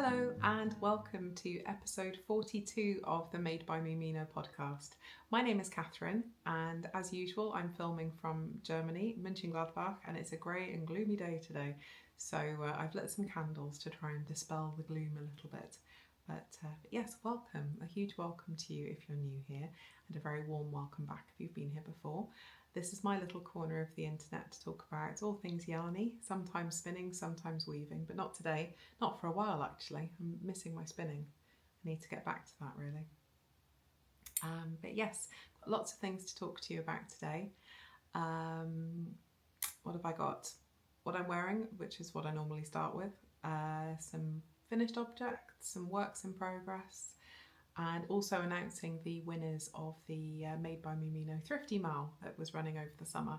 Hello and welcome to episode 42 of the Made by Me Mino podcast. My name is Catherine and as usual I'm filming from Germany, Mönchengladbach, and it's a grey and gloomy day today. So I've lit some candles to try and dispel the gloom a little bit. But yes, welcome, a huge welcome to you if you're new here, and a very warm welcome back if you've been here before. This is my little corner of the internet to talk about all things yarny, sometimes spinning, sometimes weaving, but not today, not for a while actually. I'm missing my spinning. I need to get back to that really. But yes, got lots of things to talk to you about today. What have I got? What I'm wearing, which is what I normally start with, some finished objects, some works in progress, and also announcing the winners of the Made by Me Mino Thrifty Mile that was running over the summer.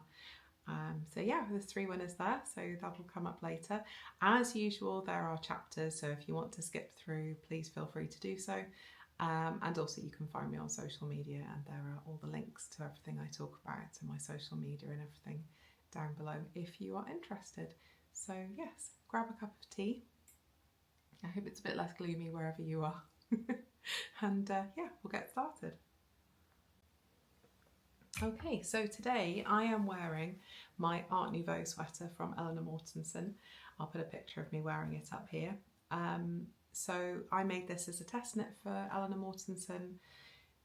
So yeah, there's 3 winners there, so that'll come up later. As usual, there are chapters, so if you want to skip through, please feel free to do so. And also you can find me on social media, and there are all the links to everything I talk about and my social media and everything down below if you are interested. So yes, grab a cup of tea. I hope it's a bit less gloomy wherever you are. And yeah, we'll get started. Okay, so today I am wearing my Art Nouveau sweater from Eleanor Mortensen. I'll put a picture of me wearing it up here. So I made this as a test knit for Eleanor Mortensen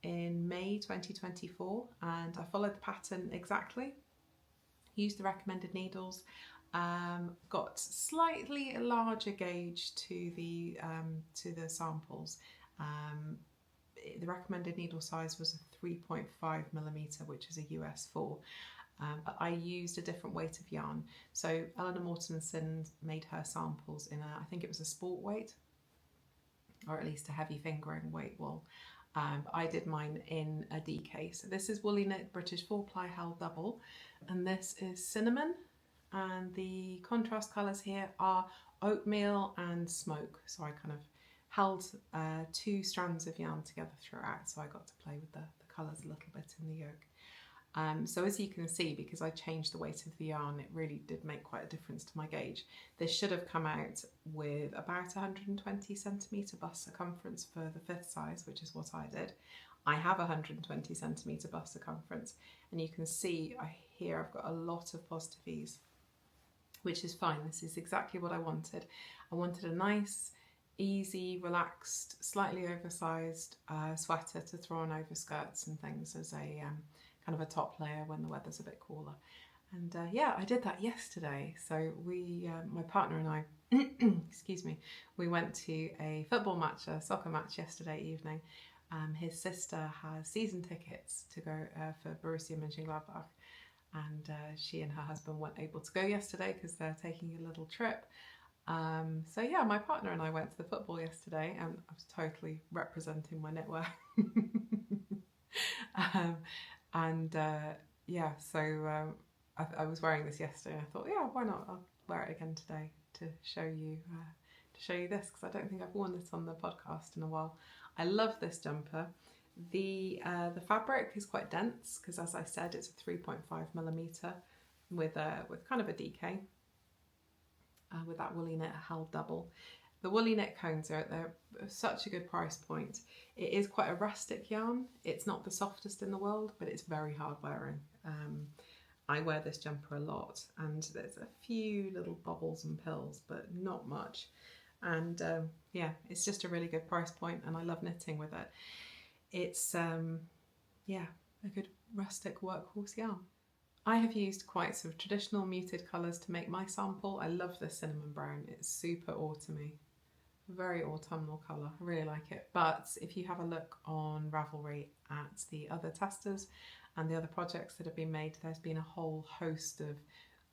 in May 2024, and I followed the pattern exactly. Used the recommended needles. Got slightly larger gauge to the samples. The recommended needle size was a 3.5mm, which is a US 4. But I used a different weight of yarn. So Eleanor Mortensen made her samples in I think it was a sport weight, or at least a heavy fingering weight wool. I did mine in a DK. So this is Woolly Knit British 4-ply held double, and this is cinnamon. And the contrast colours here are oatmeal and smoke. So I kind of held 2 strands of yarn together throughout, so I got to play with the colours a little bit in the yoke. So as you can see, because I changed the weight of the yarn, it really did make quite a difference to my gauge. This should have come out with about 120cm bust circumference for the 5th size, which is what I did. I have 120cm bust circumference, and you can see here I've got a lot of positive ease, which is fine. This is exactly what I wanted. I wanted a nice, easy, relaxed, slightly oversized sweater to throw on over skirts and things as a kind of a top layer when the weather's a bit cooler. And yeah, I did that yesterday. So we, my partner and I, excuse me, we went to a football match, a soccer match yesterday evening. His sister has season tickets to go for Borussia Mönchengladbach, and she and her husband weren't able to go yesterday because they're taking a little trip. So yeah, my partner and I went to the football yesterday, and I was totally representing my knitwear. Yeah, so I was wearing this yesterday, and I thought, yeah, why not? I'll wear it again today to show you this, because I don't think I've worn this on the podcast in a while. I love this jumper. The fabric is quite dense because, as I said, it's a 3.5mm with kind of a DK. With that woolly knit held double. The woolly knit cones they're such a good price point. It is quite a rustic yarn. It's not the softest in the world, but it's very hard wearing. I wear this jumper a lot, and there's a few little bubbles and pills, but not much. And yeah, it's just a really good price point, and I love knitting with it. It's yeah, a good rustic workhorse yarn. I have used quite sort of traditional muted colours to make my sample. I love this cinnamon brown. It's super autumny, very autumnal colour. I really like it. But if you have a look on Ravelry at the other testers and the other projects that have been made, there's been a whole host of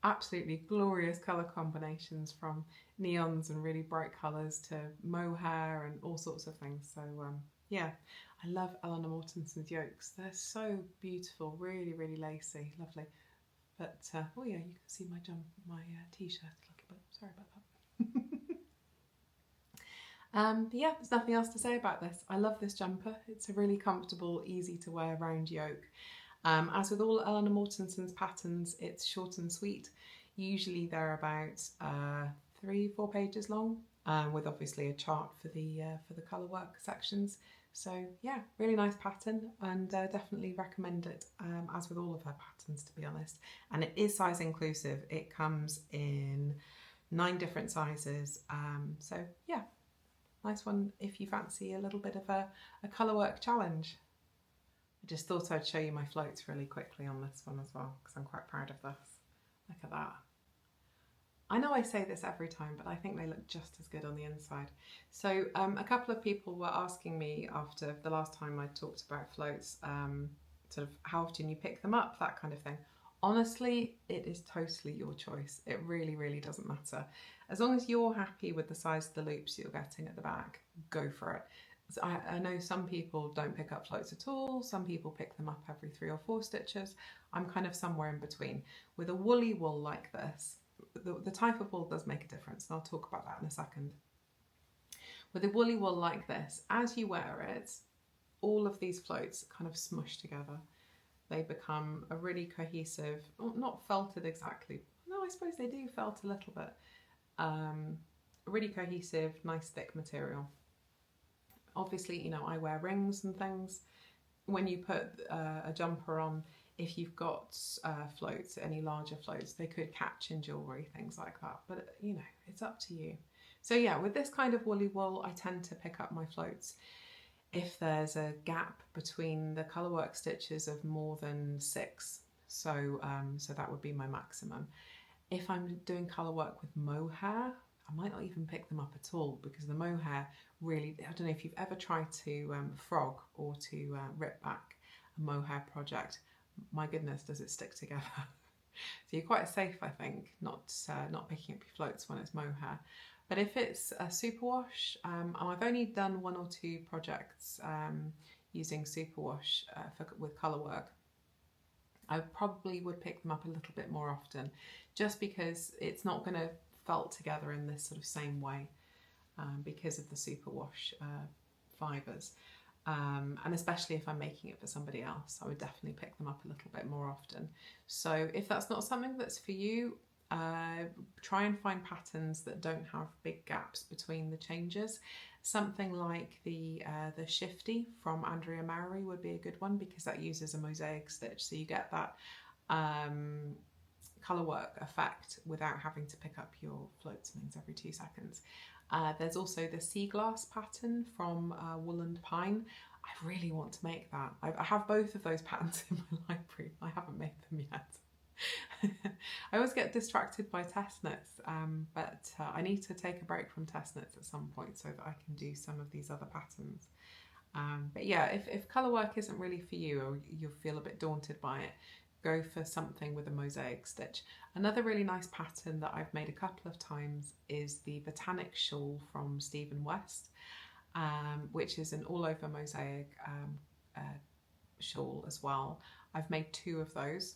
absolutely glorious colour combinations, from neons and really bright colours to mohair and all sorts of things. So yeah, I love Eleanor Mortensen's yokes. They're so beautiful, really, really lacy, lovely. But oh yeah, you can see my t-shirt a little bit. Sorry about that. But yeah, there's nothing else to say about this. I love this jumper. It's a really comfortable, easy to wear round yoke. As with all Eleanor Mortensen's patterns, it's short and sweet. Usually they're about 3-4 pages long. with obviously a chart for the Colourwork sections. So yeah, really nice pattern, and definitely recommend it, as with all of her patterns, to be honest. And it is size inclusive. It comes in 9 different sizes. So yeah, nice one if you fancy a little bit of a Colourwork challenge. I just thought I'd show you my floats really quickly on this one as well, because I'm quite proud of this. Look at that. I know I say this every time, but I think they look just as good on the inside. So a couple of people were asking me after the last time I talked about floats, sort of how often you pick them up, that kind of thing. Honestly, it is totally your choice. It really, really doesn't matter. As long as you're happy with the size of the loops you're getting at the back, go for it. So I know some people don't pick up floats at all. Some people pick them up every 3 or 4 stitches. I'm kind of somewhere in between. With a woolly wool like this, the type of wool does make a difference, and I'll talk about that in a second. With a woolly wool like this, as you wear it, all of these floats kind of smush together. They become a really cohesive, not felted exactly, no, I suppose they do felt a little bit, a really cohesive, nice thick material. Obviously, you know, I wear rings and things. When you put a jumper on, if you've got floats, any larger floats, they could catch in jewellery, things like that. But, you know, it's up to you. So yeah, with this kind of woolly wool, I tend to pick up my floats if there's a gap between the Colourwork stitches of more than 6. So, so that would be my maximum. If I'm doing Colourwork with mohair, I might not even pick them up at all, because the mohair really, I don't know if you've ever tried to frog or to rip back a mohair project. My goodness, does it stick together. So you're quite safe, I think, not picking up your floats when it's mohair. But if it's a superwash, I've only done 1 or 2 projects using superwash with Colourwork. I probably would pick them up a little bit more often, just because it's not going to felt together in this sort of same way, because of the superwash fibres. And especially if I'm making it for somebody else, I would definitely pick them up a little bit more often. So if that's not something that's for you, try and find patterns that don't have big gaps between the changes. Something like the Shifty from Andrea Mowry would be a good one, because that uses a mosaic stitch, so you get that Colourwork effect without having to pick up your float smooths every 2 seconds. There's also the Sea Glass pattern from Wool and Pine. I really want to make that. I have both of those patterns in my library. I haven't made them yet. I always get distracted by test knits, but I need to take a break from test knits at some point so that I can do some of these other patterns. But yeah, if Colourwork isn't really for you, or you feel a bit daunted by it, go for something with a mosaic stitch. Another really nice pattern that I've made a couple of times is the Botanic Shawl from Stephen West, which is an all over mosaic shawl as well. I've made 2 of those.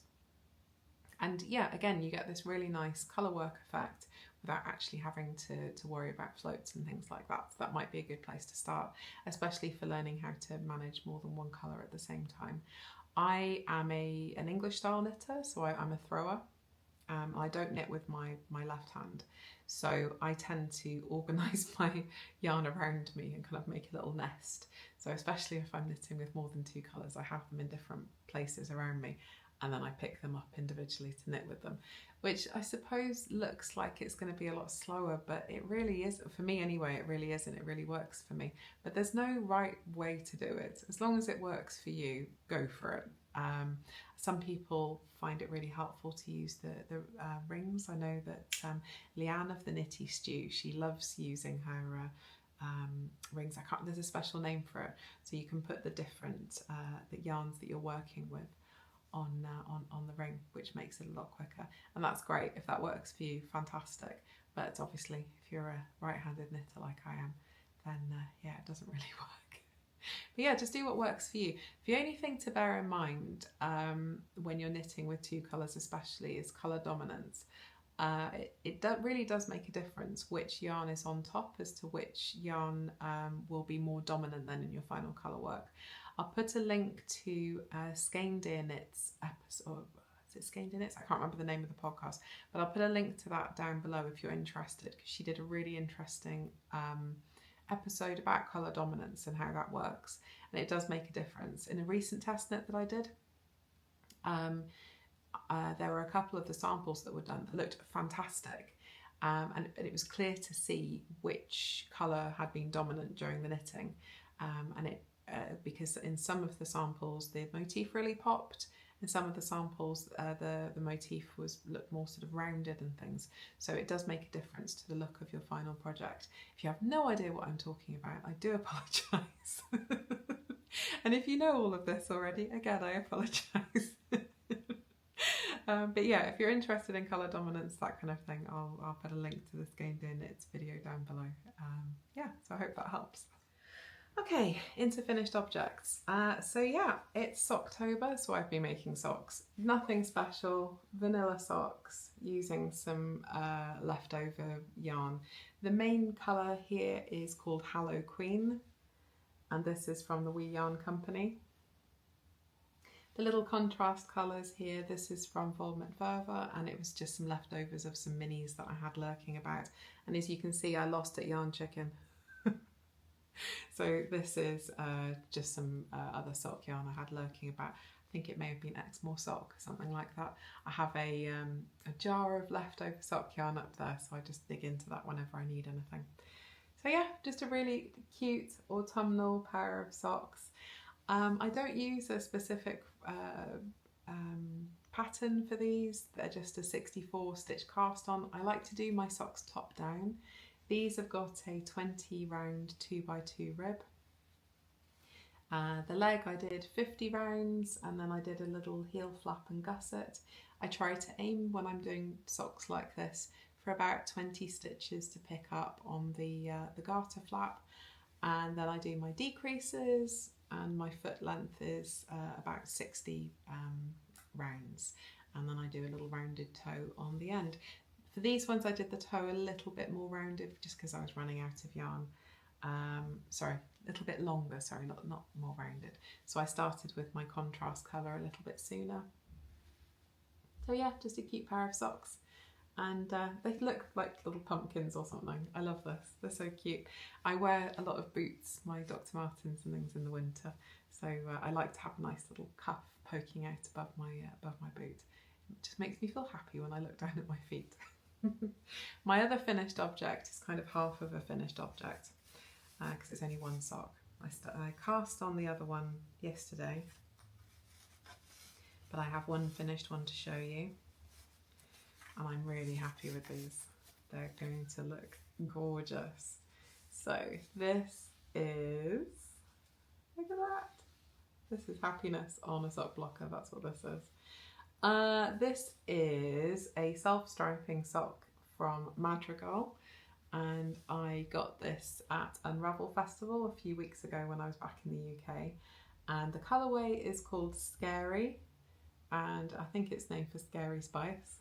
And yeah, again, you get this really nice Colourwork effect without actually having to worry about floats and things like that. So that might be a good place to start, especially for learning how to manage more than one colour at the same time. I am an English style knitter, so I'm a thrower. I don't knit with my left hand, so I tend to organise my yarn around me and kind of make a little nest. So especially if I'm knitting with more than 2 colours, I have them in different places around me, and then I pick them up individually to knit with them, which I suppose looks like it's going to be a lot slower, but it really isn't. For me anyway, it really isn't. It really works for me. But there's no right way to do it. As long as it works for you, go for it. Some people find it really helpful to use the rings. I know that Leanne of the Knitty Stew, she loves using her rings. There's a special name for it. So you can put the different the yarns that you're working with on the ring, which makes it a lot quicker, and that's great. If that works for you, fantastic. But obviously if you're a right-handed knitter like I am, then yeah, it doesn't really work. But yeah, just do what works for you. The only thing to bear in mind when you're knitting with 2 colours especially is colour dominance. It really does make a difference which yarn is on top as to which yarn will be more dominant than in your final Colourwork. I'll put a link to Skein Dear Knits episode, is it skeined in it? I can't remember the name of the podcast, but I'll put a link to that down below if you're interested, because she did a really interesting episode about colour dominance and how that works, and it does make a difference. In a recent test knit that I did, there were a couple of the samples that were done that looked fantastic, and it was clear to see which colour had been dominant during the knitting, and it because in some of the samples the motif really popped, in some of the samples the motif looked more sort of rounded and things. So it does make a difference to the look of your final project. If you have no idea what I'm talking about, I do apologise. And if you know all of this already, again, I apologise. But yeah, if you're interested in colour dominance, that kind of thing, I'll put a link to the Skeined In Knits video down below. Yeah, so I hope that helps. Okay, into finished objects. So yeah, it's Socktober, so I've been making socks. Nothing special, vanilla socks using some leftover yarn. The main colour here is called Hallow Queen, and this is from the WIP Yarn Company. The little contrast colours here, this is from Volmet Verve, and it was just some leftovers of some minis that I had lurking about. And as you can see, I lost at Yarn Chicken. So this is just some other sock yarn I had lurking about. I think it may have been Exmoor sock, something like that. I have a jar of leftover sock yarn up there, so I just dig into that whenever I need anything. So yeah, just a really cute autumnal pair of socks. I don't use a specific pattern for these. They're just a 64 stitch cast on. I like to do my socks top down. These have got a 20 round 2x2 rib. The leg I did 50 rounds, and then I did a little heel flap and gusset. I try to aim when I'm doing socks like this for about 20 stitches to pick up on the garter flap, and then I do my decreases, and my foot length is about 60 rounds, and then I do a little rounded toe on the end. For these ones I did the toe a little bit more rounded just because I was running out of yarn. Sorry, a little bit longer, sorry, not more rounded. So I started with my contrast colour a little bit sooner. So yeah, just a cute pair of socks. And they look like little pumpkins or something. I love this, they're so cute. I wear a lot of boots, my Dr. Martens and things in the winter. So I like to have a nice little cuff poking out above my boot. It just makes me feel happy when I look down at my feet. My other finished object is kind of half of a finished object because it's only one sock. I cast on the other one yesterday, but I have one finished one to show you, and I'm really happy with these. They're going to look gorgeous. So this is, look at that. This is happiness on a sock blocker, that's what this is. This is a self-striping sock from Madrigal, and I got this at Unravel Festival a few weeks ago when I was back in the UK, and the colourway is called Scary, and I think it's named for Scary Spice.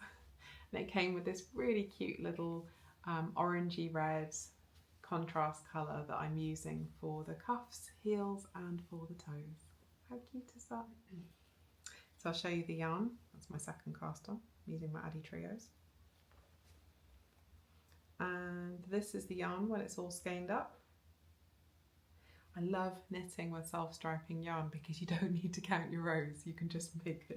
And it came with this really cute little orangey red contrast colour that I'm using for the cuffs, heels and for the toes. How cute is that? So I'll show you the yarn. That's my second cast on, I'm using my Addy Trios. And this is the yarn when it's all skeined up. I love knitting with self-striping yarn because you don't need to count your rows. You can just make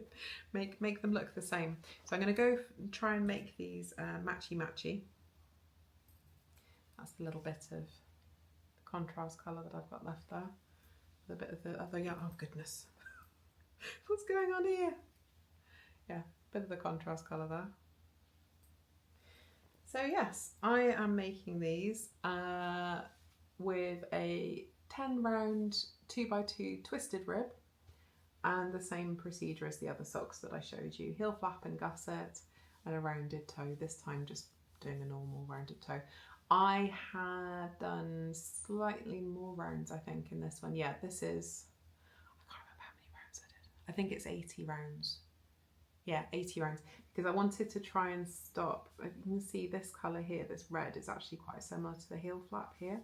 them look the same. So I'm going to go try and make these matchy-matchy. That's a little bit of the contrast colour that I've got left there. A bit of the other yarn. Oh goodness. What's going on here? Yeah, bit of the contrast colour there. So yes, I am making these with a 10 round 2x2 twisted rib, and the same procedure as the other socks that I showed you. Heel flap and gusset and a rounded toe, this time just doing a normal rounded toe. I had done slightly more rounds I think in this one. Yeah, this is, I can't remember how many rounds I did. I think it's 80 rounds. Yeah, 80 rounds, because I wanted to try and stop. You can see this colour here, this red, is actually quite similar to the heel flap here.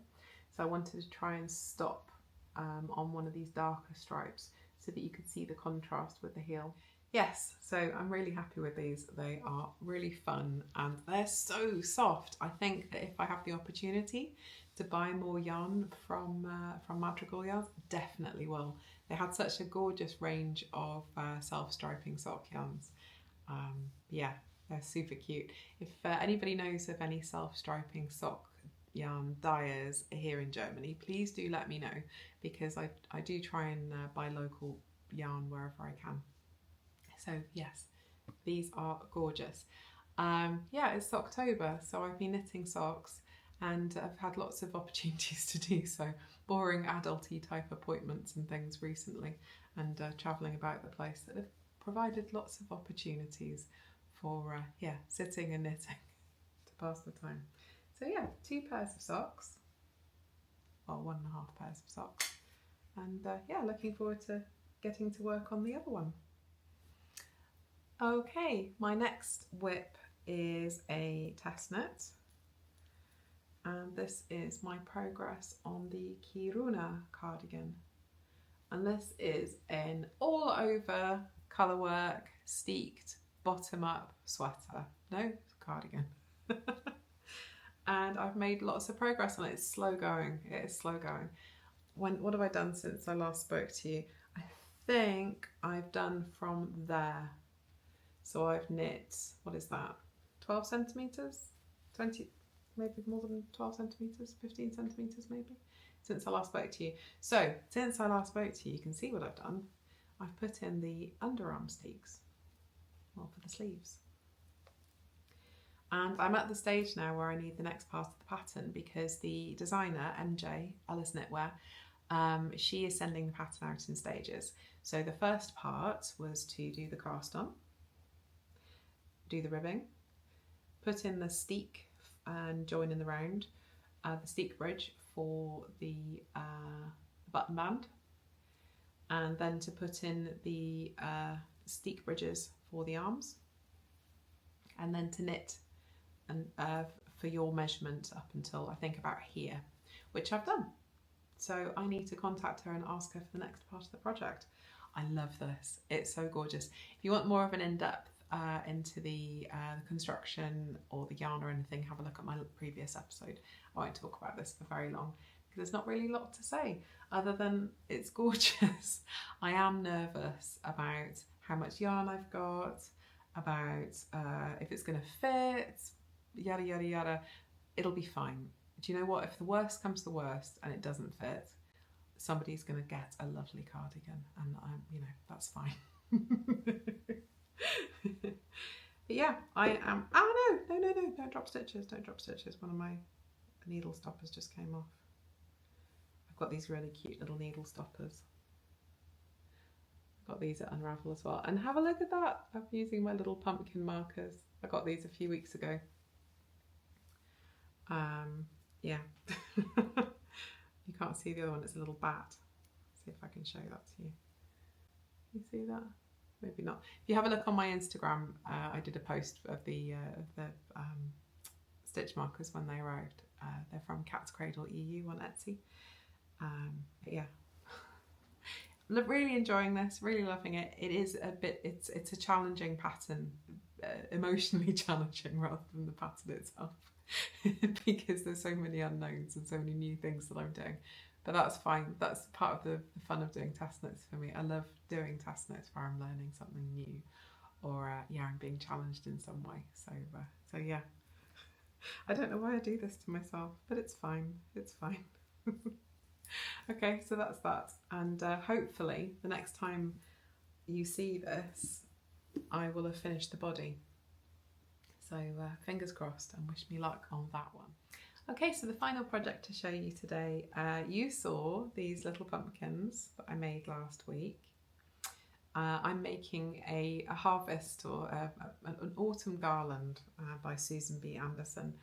So I wanted to try and stop on one of these darker stripes so that you could see the contrast with the heel. yes, so I'm really happy with these. They are really fun and they're so soft. I think that if I have the opportunity to buy more yarn from Madrigal Yarns, definitely will. They had such a gorgeous range of self-striping sock yarns. Yeah, they're super cute. If anybody knows of any self-striping sock yarn dyers here in Germany, please do let me know, because I do try and buy local yarn wherever I can. So yes, these are gorgeous. Yeah, it's Socktober, so I've been knitting socks and I've had lots of opportunities to do so. Boring adulty type appointments and things recently, and travelling about the place that have provided lots of opportunities for yeah, sitting and knitting to pass the time. So yeah, 2 pairs of socks, well, 1.5 pairs of socks, and yeah, looking forward to getting to work on the other one. Okay, my next WIP is a test knit, and this is my progress on the Kiruna cardigan, and this is an all over Colourwork steeked bottom up sweater, no, cardigan. And I've made lots of progress on it. It's slow going, it is slow going. What have I done since I last spoke to you? I think I've done from there. So I've knit, what is that, 12 centimetres? 20, maybe more than 12 centimetres, 15 centimetres maybe, since I last spoke to you. So since I last spoke to you, you can see what I've done. I've put in the underarm steeks, well, for the sleeves. And I'm at the stage now where I need the next part of the pattern, because the designer, MJ, Alice Knitwear, she is sending the pattern out in stages. So the first part was to do the cast on, do the ribbing, put in the steek and join in the round, the steek bridge for the button band, and then to put in the steek bridges for the arms, and then to knit and for your measurement up until I think about here, which I've done. So I need to contact her and ask her for the next part of the project. I love this, it's so gorgeous. If you want more of an in-depth into the construction or the yarn or anything, have a look at my previous episode. I won't talk about this for very long because there's not really a lot to say other than it's gorgeous. I am nervous about how much yarn I've got, about if it's going to fit, yada yada yada. It'll be fine. Do you know what? If the worst comes to the worst and it doesn't fit, somebody's going to get a lovely cardigan, and you know, that's fine. But yeah, I am. Oh no, don't drop stitches, don't drop stitches. One of my needle stoppers just came off. I've got these really cute little needle stoppers. Got these at Unravel as well. And have a look at that. I'm using my little pumpkin markers. I got these a few weeks ago. Yeah. You can't see the other one, it's a little bat. See if I can show that to you. You see that? Maybe not. If you have a look on my Instagram, I did a post of the stitch markers when they arrived. They're from Cat's Cradle EU on Etsy. But yeah. Really enjoying this, really loving it. It is a bit, it's a challenging pattern, emotionally challenging rather than the pattern itself, because there's so many unknowns and so many new things that I'm doing. But that's fine. That's part of the fun of doing test knits for me. I love doing test knits where I'm learning something new, or yeah, I'm being challenged in some way. So yeah, I don't know why I do this to myself, but it's fine. It's fine. Okay, so that's that, and hopefully the next time you see this, I will have finished the body. So fingers crossed, and wish me luck on that one. Okay, so the final project to show you today, you saw these little pumpkins that I made last week. I'm making a harvest, or an autumn garland by Susan B. Anderson.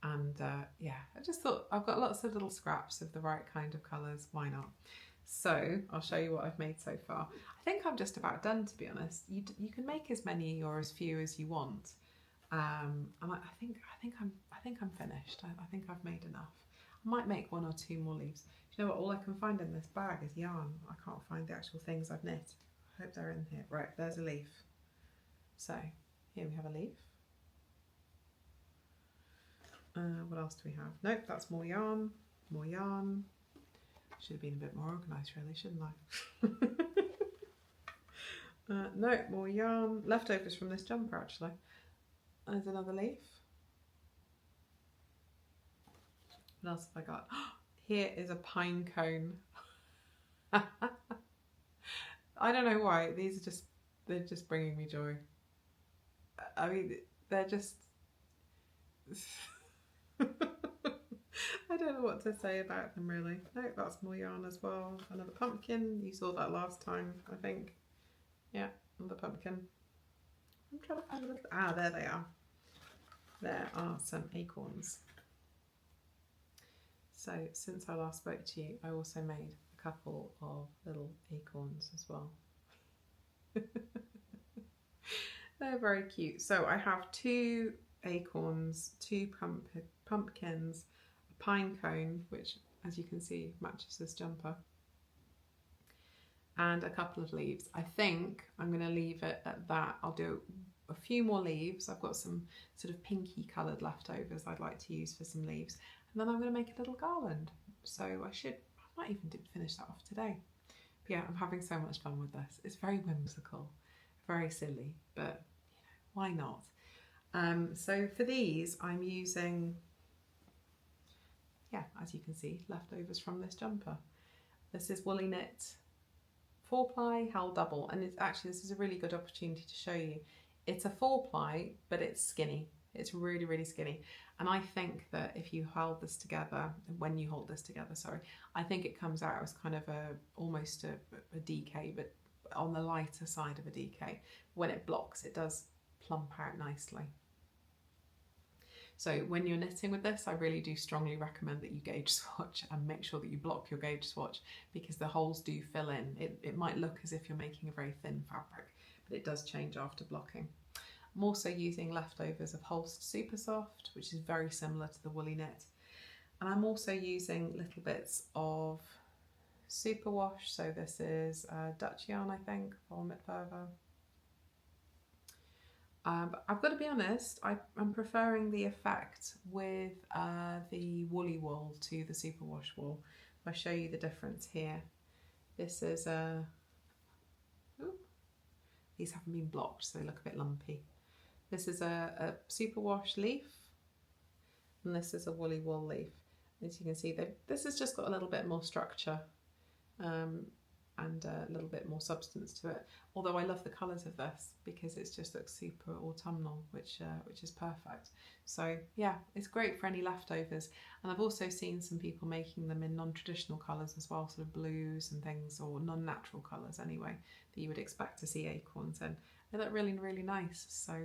And yeah, I just thought I've got lots of little scraps of the right kind of colours, why not? So I'll show you what I've made so far. I think I'm just about done, to be honest. You can make as many or as few as you want, and I think I'm finished. I think I've made enough. I might make 1 or 2 more leaves. You know what? All I can find in this bag is yarn. I can't find the actual things I've knit. I hope they're in here. Right, there's a leaf. So here we have a leaf. What else do we have? Nope, that's more yarn. More yarn. Should have been a bit more organised really, shouldn't I? No, more yarn. Leftovers from this jumper actually. There's another leaf. What else have I got? Here is a pine cone. I don't know why, these are they're just bringing me joy. I mean, they're just... I don't know what to say about them really. No, that's more yarn as well. Another pumpkin, you saw that last time, I think. Yeah, another pumpkin. I'm trying to find a little... Ah, there they are. There are some acorns. So since I last spoke to you, I also made a couple of little acorns as well. They're very cute. So I have 2 acorns, 2 pumpkins, a pine cone, which as you can see matches this jumper, and a couple of leaves. I think I'm going to leave it at that. I'll do a few more leaves. I've got some sort of pinky coloured leftovers I'd like to use for some leaves, and then I'm going to make a little garland. So I might even finish that off today. But yeah, I'm having so much fun with this. It's very whimsical, very silly, but you know, why not? So for these I'm using, yeah, as you can see, leftovers from this jumper. This is woolly knit 4-ply held double, and it's actually, this is a really good opportunity to show you. It's a 4-ply, but it's skinny. It's really, really skinny. And I think that if you hold this together, when you hold this together, sorry, I think it comes out as kind of almost a DK, but on the lighter side of a DK. When it blocks, it does plump out nicely. So when you're knitting with this, I really do strongly recommend that you gauge swatch and make sure that you block your gauge swatch, because the holes do fill in. It might look as if you're making a very thin fabric, but it does change after blocking. I'm also using leftovers of Haus Super Soft, which is very similar to the woolly knit. And I'm also using little bits of superwash. So this is Dutch yarn, I think, from WIP Kiruna. But I've got to be honest, I'm preferring the effect with the woolly wool to the superwash wool. I'll show you the difference here. This is a... These haven't been blocked, so they look a bit lumpy. This is a superwash leaf, and this is a woolly wool leaf. As you can see, this has just got a little bit more structure and a little bit more substance to it. Although I love the colours of this because it just looks super autumnal, which is perfect. So yeah, it's great for any leftovers. And I've also seen some people making them in non-traditional colours as well, sort of blues and things, or non-natural colours anyway, that you would expect to see acorns in. They look really, really nice. So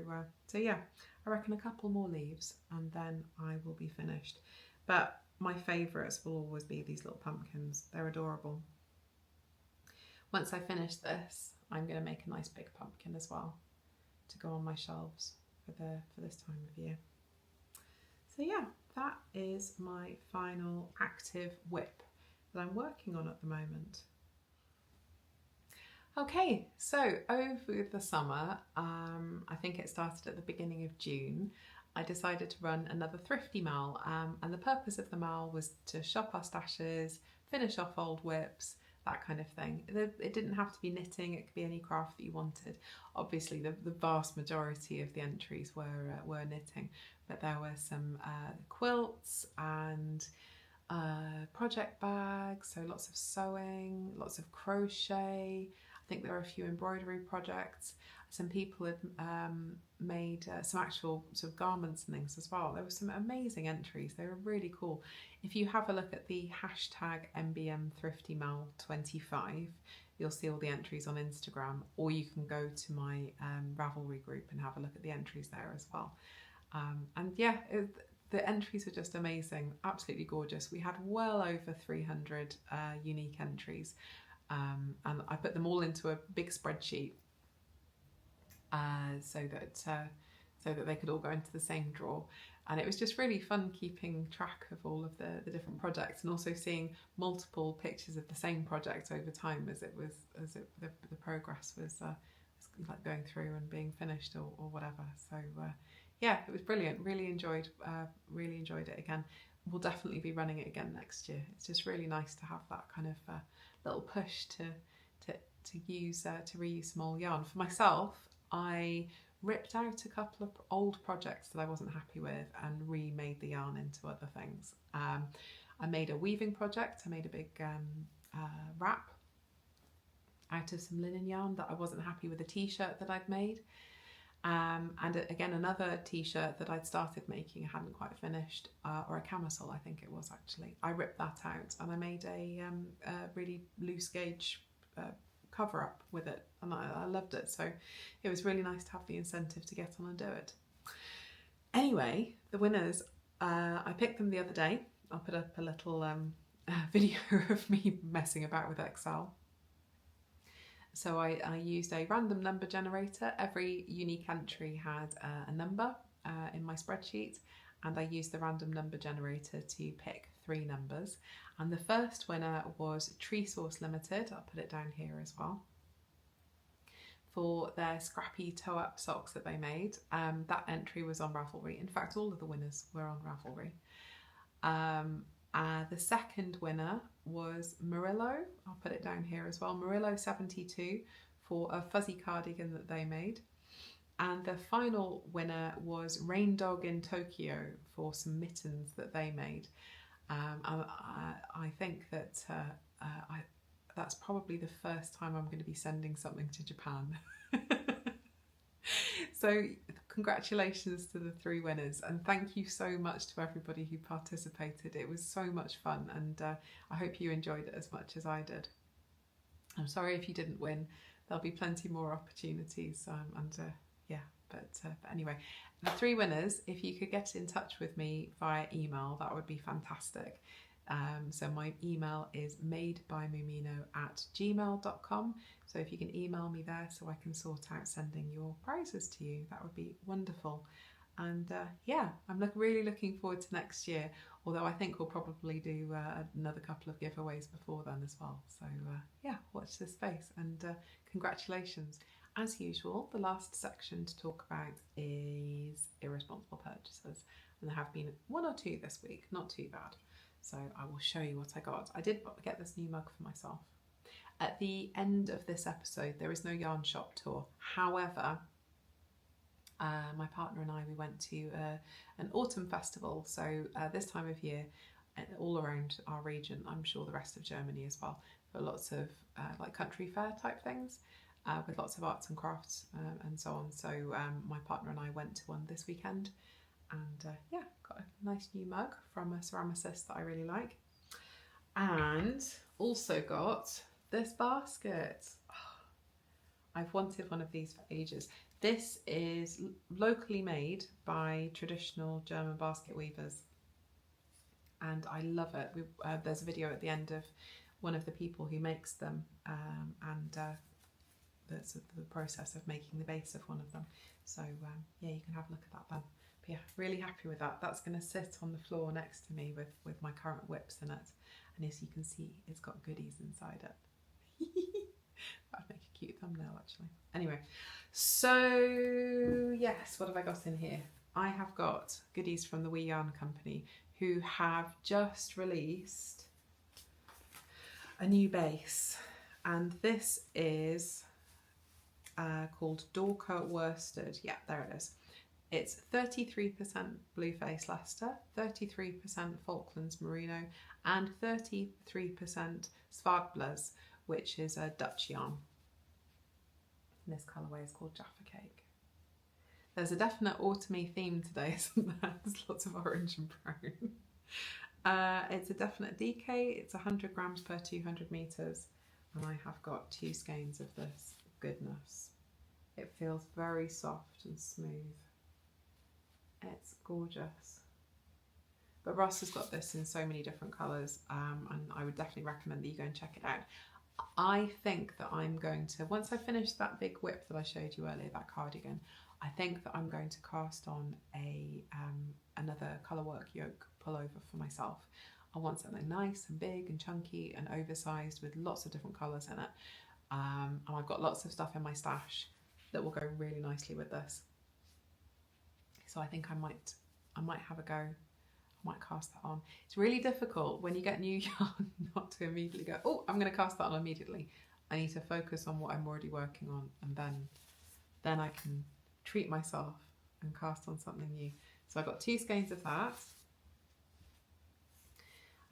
yeah, I reckon a couple more leaves and then I will be finished. But my favourites will always be these little pumpkins. They're adorable. Once I finish this, I'm going to make a nice big pumpkin as well to go on my shelves for this time of year. So yeah, that is my final active WIP that I'm working on at the moment. Okay, so over the summer, I think it started at the beginning of June, I decided to run another thrifty mall, and the purpose of the mall was to shop our stashes, finish off old WIPs, that kind of thing. It didn't have to be knitting, it could be any craft that you wanted. Obviously the vast majority of the entries were knitting, but there were some quilts and project bags, so lots of sewing, lots of crochet. I think there were a few embroidery projects. Some people had made some actual sort of garments and things as well. There were some amazing entries. They were really cool. If you have a look at the hashtag MBMThriftyMall25, you'll see all the entries on Instagram, or you can go to my Ravelry group and have a look at the entries there as well. And yeah, the entries are just amazing, absolutely gorgeous. We had well over 300 unique entries, and I put them all into a big spreadsheet so that they could all go into the same drawer. And it was just really fun keeping track of all of the different projects, and also seeing multiple pictures of the same project over time as the progress was like going through and being finished or whatever. So yeah, it was brilliant. Really enjoyed it again. We'll definitely be running it again next year. It's just really nice to have that kind of little push to reuse some old yarn. For myself, I ripped out a couple of old projects that I wasn't happy with and remade the yarn into other things. I made a weaving project. I made a big wrap out of some linen yarn that I wasn't happy with a t-shirt that I'd made. And again, another t-shirt that I'd started making, I hadn't quite finished, or a camisole I think it was actually. I ripped that out and I made a really loose gauge cover up with it, and I loved it. So it was really nice to have the incentive to get on and do it. Anyway, the winners, I picked them the other day. I'll put up a little video of me messing about with Excel. So I used a random number generator. Every unique entry had a number in my spreadsheet, and I used the random number generator to pick 3 numbers. And the first winner was Tree Source Limited. I'll put it down here as well, for their scrappy toe-up socks that they made. That entry was on Ravelry. In fact, all of the winners were on Ravelry. The second winner was Murillo. I'll put it down here as well. Murillo 72 for a fuzzy cardigan that they made. And the final winner was Rain Dog in Tokyo for some mittens that they made. I think that that's probably the first time I'm going to be sending something to Japan. So congratulations to the 3 winners, and thank you so much to everybody who participated. It was so much fun, and I hope you enjoyed it as much as I did. I'm sorry if you didn't win. There'll be plenty more opportunities, but anyway, the 3 winners, if you could get in touch with me via email, that would be fantastic. So my email is madebyMumino@gmail.com. So if you can email me there so I can sort out sending your prizes to you, that would be wonderful. And yeah, I'm really looking forward to next year, although I think we'll probably do another couple of giveaways before then as well. So yeah, watch this space, and congratulations. As usual, the last section to talk about is irresponsible purchases, and there have been 1 or 2 this week, not too bad. So I will show you what I got. I did get this new mug for myself. At the end of this episode, there is no yarn shop tour. However, my partner and I, we went to an autumn festival. So this time of year, all around our region, I'm sure the rest of Germany as well, for lots of like country fair type things, with lots of arts and crafts and so on. So my partner and I went to one this weekend, and yeah, got a nice new mug from a ceramicist that I really like, and also got this basket. Oh, I've wanted one of these for ages. This is locally made by traditional German basket weavers, and I love it. There's a video at the end of one of the people who makes them, and the process of making the base of one of them. So yeah, you can have a look at that then. But yeah, really happy with that. That's going to sit on the floor next to me with my current WIPs in it. And as you can see, it's got goodies inside it. That'd make a cute thumbnail actually. Anyway, so yes, what have I got in here? I have got goodies from the WIP Yarn Company, who have just released a new base. And this is called Dorka Worsted. Yeah, there it is. It's 33% Blueface Leicester, 33% Falklands Merino, and 33% Svartblas, which is a Dutch yarn. And this colourway is called Jaffa Cake. There's a definite autumny theme today, isn't there? There's lots of orange and brown. It's a definite DK. It's 100 grams per 200 metres, and I have got 2 skeins of this goodness. It feels very soft and smooth. It's gorgeous. But Ross has got this in so many different colours, and I would definitely recommend that you go and check it out. I think that I'm going to, once I finish that big WIP that I showed you earlier, that cardigan, I think that I'm going to cast on another Colourwork yoke pullover for myself. I want something nice and big and chunky and oversized with lots of different colours in it. And I've got lots of stuff in my stash. that will go really nicely with this. So I think I might have a go. I might cast that on. It's really difficult when you get new yarn not to immediately go, oh, I'm going to cast that on immediately. I need to focus on what I'm already working on, and then I can treat myself and cast on something new. So I've got 2 skeins of that.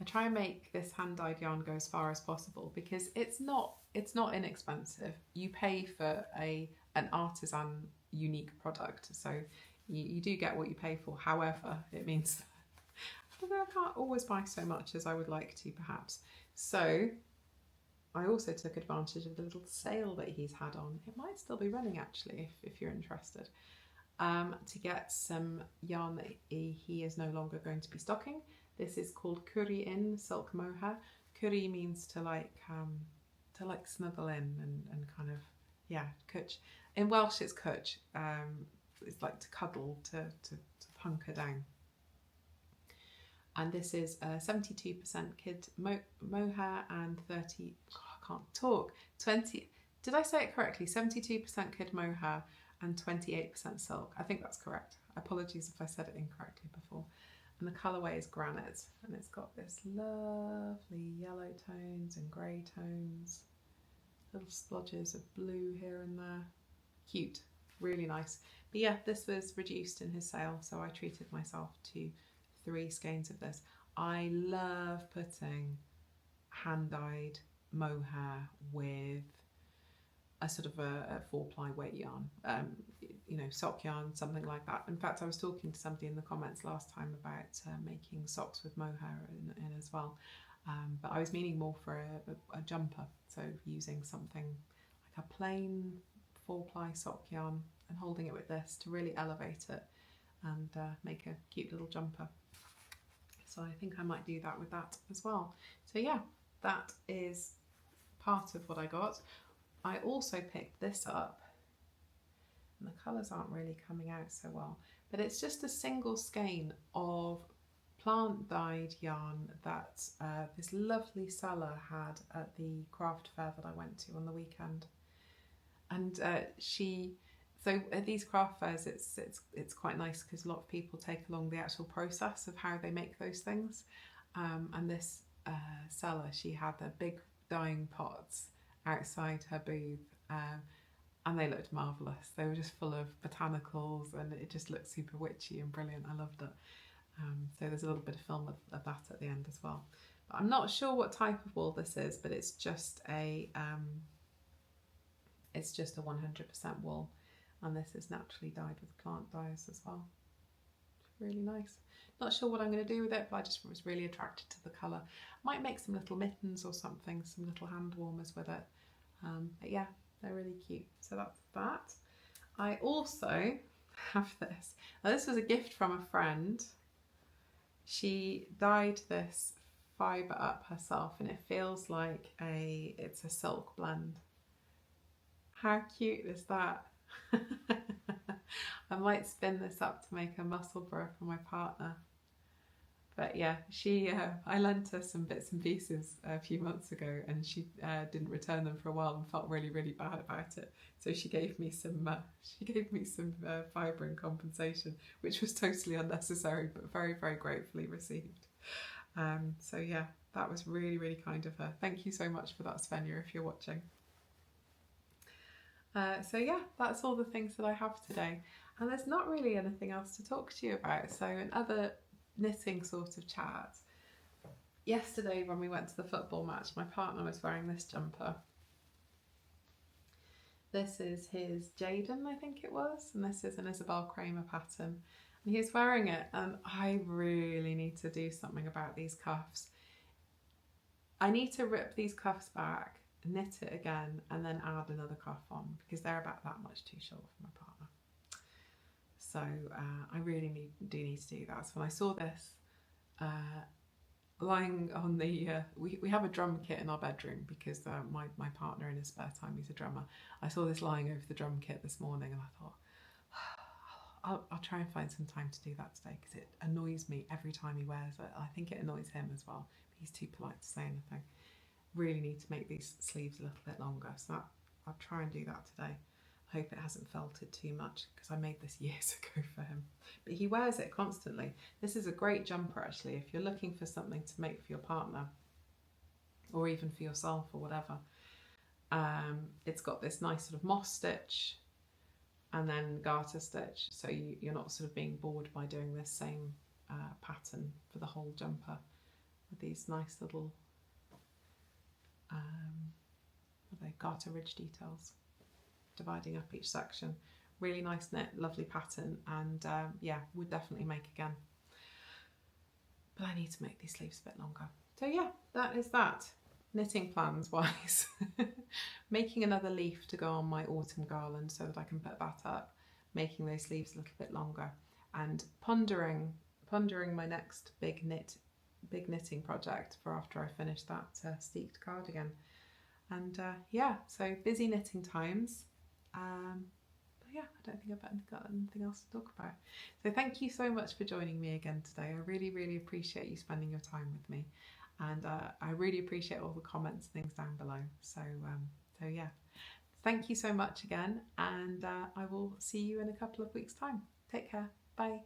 I try and make this hand-dyed yarn go as far as possible because it's not inexpensive. You pay for an artisan unique product, so you do get what you pay for. However, it means that I can't always buy so much as I would like to, perhaps. So I also took advantage of the little sale that he's had on. It might still be running actually, if you're interested, to get some yarn that he is no longer going to be stocking. This is called Curry in silk mohair. Curry means to like snuggle in and kind of, yeah, cwtch. In Welsh it's cwtch. It's like to cuddle, to hunker down. And this is 72% kid mohair and 30, oh, I can't talk, 20, did I say it correctly? 72% kid mohair and 28% silk. I think that's correct. Apologies if I said it incorrectly before. And the colourway is granite, and it's got this lovely yellow tones and grey tones, little splodges of blue here and there. Cute, really nice. But yeah, this was reduced in his sale, so I treated myself to 3 skeins of this. I love putting hand-dyed mohair with a sort of a 4-ply weight yarn, you know, sock yarn, something like that. In fact, I was talking to somebody in the comments last time about making socks with mohair in as well. But I was meaning more for a jumper, so using something like a plain 4-ply sock yarn and holding it with this to really elevate it and make a cute little jumper. So I think I might do that with that as well. So yeah, that is part of what I got. I also picked this up, and the colours aren't really coming out so well, but it's just a single skein of plant dyed yarn that this lovely seller had at the craft fair that I went to on the weekend. And so at these craft fairs, it's quite nice because a lot of people take along the actual process of how they make those things. And this seller, she had the big dyeing pots outside her booth, and they looked marvellous. They were just full of botanicals, and it just looked super witchy and brilliant. I loved it. So there's a little bit of film of that at the end as well. But I'm not sure what type of wool this is, but it's just a 100% wool, and this is naturally dyed with plant dyes as well. It's really nice. Not sure what I'm going to do with it, but I just was really attracted to the colour. Might make some little mittens or something, some little hand warmers with it. But yeah, they're really cute. So that's that. I also have this. Now this was a gift from a friend. She dyed this fibre up herself, and it feels like it's a silk blend. How cute is that? I might spin this up to make a muscle bra for my partner. But yeah, I lent her some bits and pieces a few months ago, and she didn't return them for a while and felt really, really bad about it. So she gave me some fibre in compensation, which was totally unnecessary, but very, very gratefully received. So yeah, that was really, really kind of her. Thank you so much for that, Svenja, if you're watching. So yeah, that's all the things that I have today, and there's not really anything else to talk to you about. So another knitting sort of chat. Yesterday when we went to the football match, my partner was wearing this jumper. This is his Jaden, I think it was, and this is an Isabel Kramer pattern, and he's wearing it, and I really need to do something about these cuffs. I need to rip these cuffs back, knit it again, and then add another cuff on, because they're about that much too short for my partner. So I really do need to do that. So when I saw this lying on the, we have a drum kit in our bedroom because my partner in his spare time, he's a drummer. I saw this lying over the drum kit this morning, and I thought, I'll try and find some time to do that today, because it annoys me every time he wears it. I think it annoys him as well, but he's too polite to say anything. Really need to make these sleeves a little bit longer, so I'll try and do that today. Hope it hasn't felted too much because I made this years ago for him. But he wears it constantly. This is a great jumper actually if you're looking for something to make for your partner or even for yourself or whatever. It's got this nice sort of moss stitch and then garter stitch, so you're not sort of being bored by doing this same pattern for the whole jumper with these nice little what are they, garter ridge details dividing up each section. Really nice knit, lovely pattern, and yeah, would definitely make again. But I need to make these sleeves a bit longer. So yeah, that is that. Knitting plans wise, making another leaf to go on my autumn garland so that I can put that up, making those sleeves a little bit longer, and pondering my next big knitting project for after I finish that steeked cardigan. And yeah, so busy knitting times. But yeah, I don't think I've got anything else to talk about. So thank you so much for joining me again today. I really appreciate you spending your time with me. And I really appreciate all the comments and things down below. So yeah, thank you so much again, and I will see you in a couple of weeks' time. Take care. Bye.